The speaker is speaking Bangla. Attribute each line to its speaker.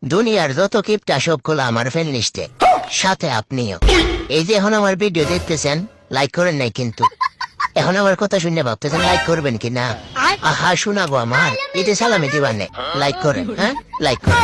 Speaker 1: দুনিয়ার যত কিপটা সবগুলো আমার ফ্রেন্ড লিস্টে, সাথে আপনিও। এই যে এখন আমার ভিডিও দেখতেছেন, লাইক করেন নাই কিন্তু। এখন আমার কথা শুনে ভাবতেছেন লাইক করবেন কিনা। আহা শোনাবো আমার, এতে সালামি দিবানে। লাইক করেন, হ্যাঁ লাইক করেন।